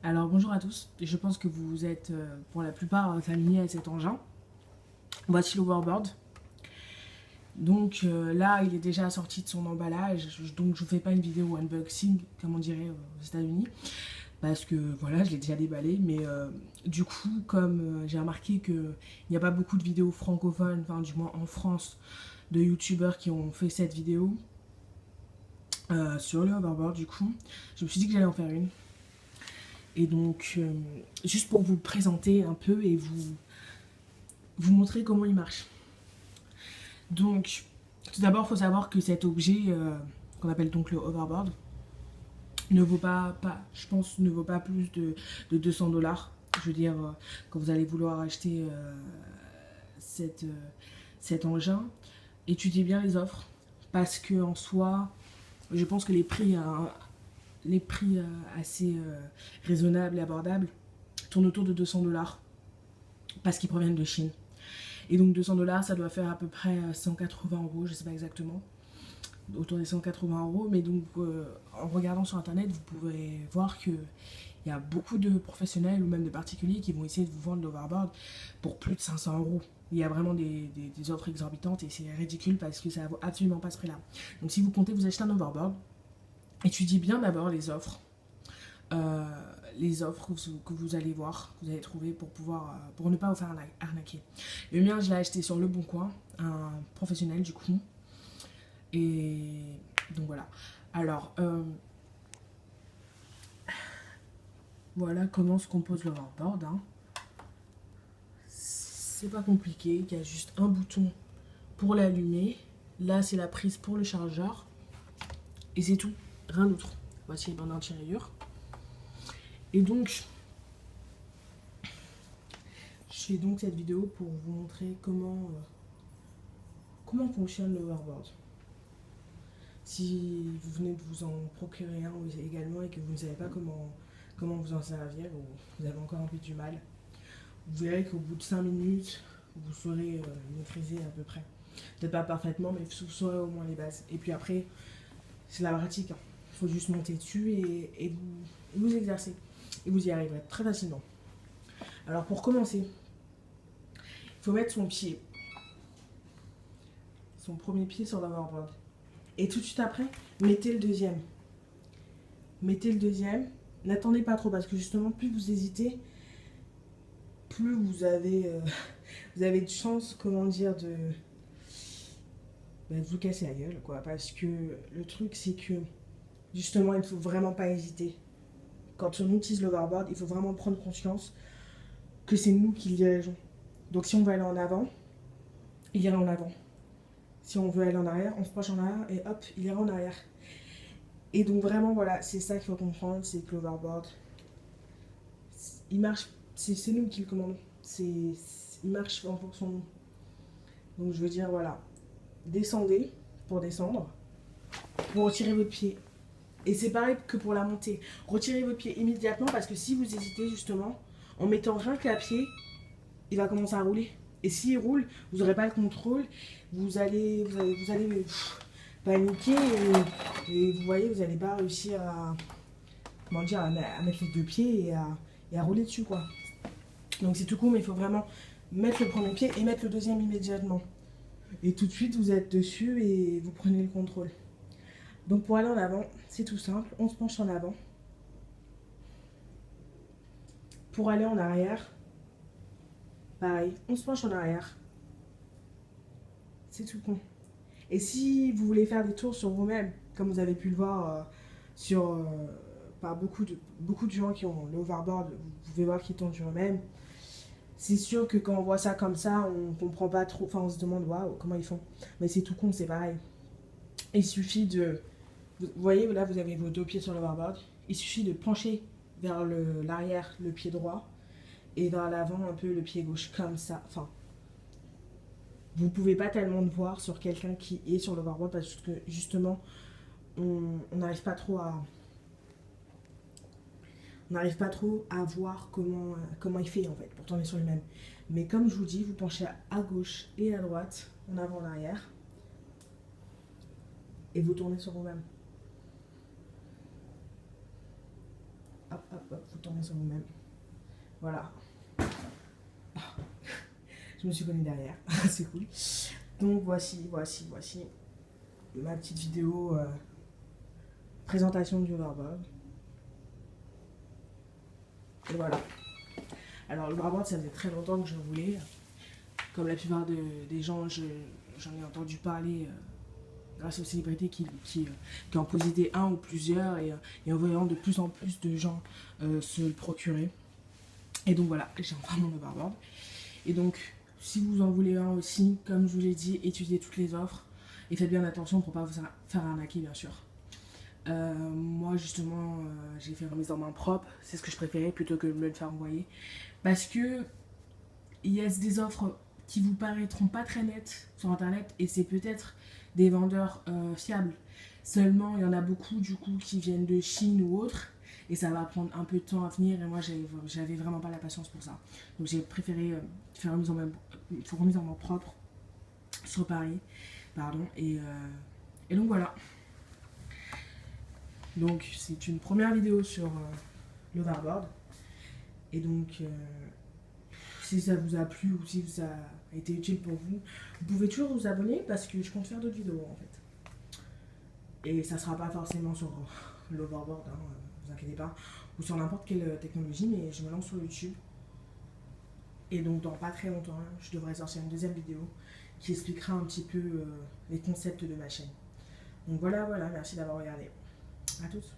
Alors bonjour à tous, je pense que vous êtes pour la plupart familiers à cet engin. Voici l'overboard. Donc là il est déjà sorti de son emballage, donc je vous fais pas une vidéo unboxing comme on dirait aux États-Unis parce que voilà je l'ai déjà déballé, mais du coup comme j'ai remarqué qu'il n'y a pas beaucoup de vidéos francophones, enfin du moins en France, de youtubeurs qui ont fait cette vidéo sur le hoverboard, du coup je me suis dit que j'allais en faire une. Et donc, juste pour vous présenter un peu et vous montrer comment il marche. Donc, tout d'abord, il faut savoir que cet objet, qu'on appelle donc le hoverboard, ne vaut pas, je pense, ne vaut pas plus de 200 $. Je veux dire, quand vous allez vouloir acheter cet engin, étudiez bien les offres. Parce que en soi, je pense que les prix assez raisonnables et abordables tournent autour de 200 $ parce qu'ils proviennent de Chine. Et donc 200 $, ça doit faire à peu près 180 €, je sais pas exactement, autour des 180 €. Mais donc en regardant sur internet, vous pouvez voir que il y a beaucoup de professionnels ou même de particuliers qui vont essayer de vous vendre l'overboard pour plus de 500 €. Il y a vraiment des offres exorbitantes et c'est ridicule parce que ça ne vaut absolument pas ce prix-là. Donc si vous comptez vous acheter un overboard, étudiez bien d'abord euh, les offres que vous allez voir, que vous allez trouver pour ne pas vous faire arnaquer. Le mien, je l'ai acheté sur Le Bon Coin, un professionnel du coup. Et donc voilà. Alors, voilà comment se compose l'hoverboard. Hein. C'est pas compliqué, il y a juste un bouton pour l'allumer. Là, c'est la prise pour le chargeur. Et c'est tout, rien d'autre. Voici les bandes d'intérieur. Et donc, je fais donc cette vidéo pour vous montrer comment fonctionne l'overboard. Si vous venez de vous en procurer un également et que vous ne savez pas comment vous en servir, ou vous avez encore un peu du mal, vous verrez qu'au bout de 5 minutes, vous saurez maîtriser à peu près. Peut-être pas parfaitement, mais vous saurez au moins les bases. Et puis après, c'est la pratique. Hein. Il faut juste monter dessus et vous exercer. Et vous y arriverez très facilement. Alors pour commencer, il faut mettre son premier pied sur l'overboard. Et tout de suite après, mettez le deuxième. Mettez le deuxième. N'attendez pas trop parce que justement, plus vous hésitez, plus vous avez de chance, comment dire, de vous casser la gueule, quoi. Parce que le truc, c'est que justement, il ne faut vraiment pas hésiter. Quand on utilise l'overboard, il faut vraiment prendre conscience que c'est nous qui le dirigeons. Donc si on veut aller en avant, il ira en avant. Si on veut aller en arrière, on se penche en arrière et hop, il ira en arrière. Et donc vraiment, voilà, c'est ça qu'il faut comprendre, c'est que l'overboard, il marche, c'est nous qui le commandons. Il marche en fonction de nous. Donc je veux dire, voilà, descendez pour descendre, pour retirer votre pied. Et c'est pareil que pour la montée. Retirez votre pied immédiatement parce que si vous hésitez justement, en mettant rien qu'à pied, il va commencer à rouler. Et s'il roule, vous n'aurez pas le contrôle, vous allez paniquer et vous voyez, vous n'allez pas réussir à mettre les deux pieds et à rouler dessus, quoi. Donc c'est tout court, mais il faut vraiment mettre le premier pied et mettre le deuxième immédiatement. Et tout de suite, vous êtes dessus et vous prenez le contrôle. Donc pour aller en avant, c'est tout simple, on se penche en avant. Pour aller en arrière, pareil, on se penche en arrière. C'est tout con. Et si vous voulez faire des tours sur vous-même, comme vous avez pu le voir par beaucoup de gens qui ont le overboard, vous pouvez voir qu'ils tournent sur eux-mêmes. C'est sûr que quand on voit ça comme ça, on comprend pas trop, enfin on se demande waouh, comment ils font. Mais c'est tout con, c'est pareil. Il suffit de... Vous voyez, là vous avez vos deux pieds sur le overboard. Il suffit de pencher vers l'arrière le pied droit et vers l'avant un peu le pied gauche, comme ça. Enfin, vous pouvez pas tellement le voir sur quelqu'un qui est sur l'overboard parce que justement, on n'arrive pas trop à voir comment il fait en fait pour tourner sur lui-même. Mais comme je vous dis, vous penchez à gauche et à droite, en avant, en arrière, et vous tournez sur vous-même. hop, faut tourner sur vous-même. Voilà. Je me suis connue derrière, c'est cool. Donc voici ma petite vidéo présentation du hoverboard. Et voilà. Alors le hoverboard, ça faisait très longtemps que je voulais. Comme la plupart des gens, j'en ai entendu parler grâce aux célébrités qui en possédaient un ou plusieurs et en voyant de plus en plus de gens se le procurer. Et donc voilà, j'ai enfin mon hoverboard. Et donc, si vous en voulez un aussi, comme je vous l'ai dit, étudiez toutes les offres et faites bien attention pour ne pas vous faire arnaquer, bien sûr. Moi, justement, j'ai fait remise en main propre, c'est ce que je préférais plutôt que de me le faire envoyer. Parce que il y a des offres qui vous paraîtront pas très nettes sur internet et c'est peut-être des vendeurs fiables. Seulement, il y en a beaucoup du coup qui viennent de Chine ou autre et ça va prendre un peu de temps à venir et moi j'avais vraiment pas la patience pour ça. Donc j'ai préféré faire remise en main propre sur Paris, pardon, et donc voilà. Donc c'est une première vidéo sur l'hoverboard et donc si ça vous a plu ou si ça a été utile pour vous, vous pouvez toujours vous abonner parce que je compte faire d'autres vidéos en fait. Et ça sera pas forcément sur l'overboard, hein, vous inquiétez pas, ou sur n'importe quelle technologie, mais je me lance sur YouTube. Et donc dans pas très longtemps, je devrais sortir une deuxième vidéo qui expliquera un petit peu les concepts de ma chaîne. Donc voilà, merci d'avoir regardé. À tous.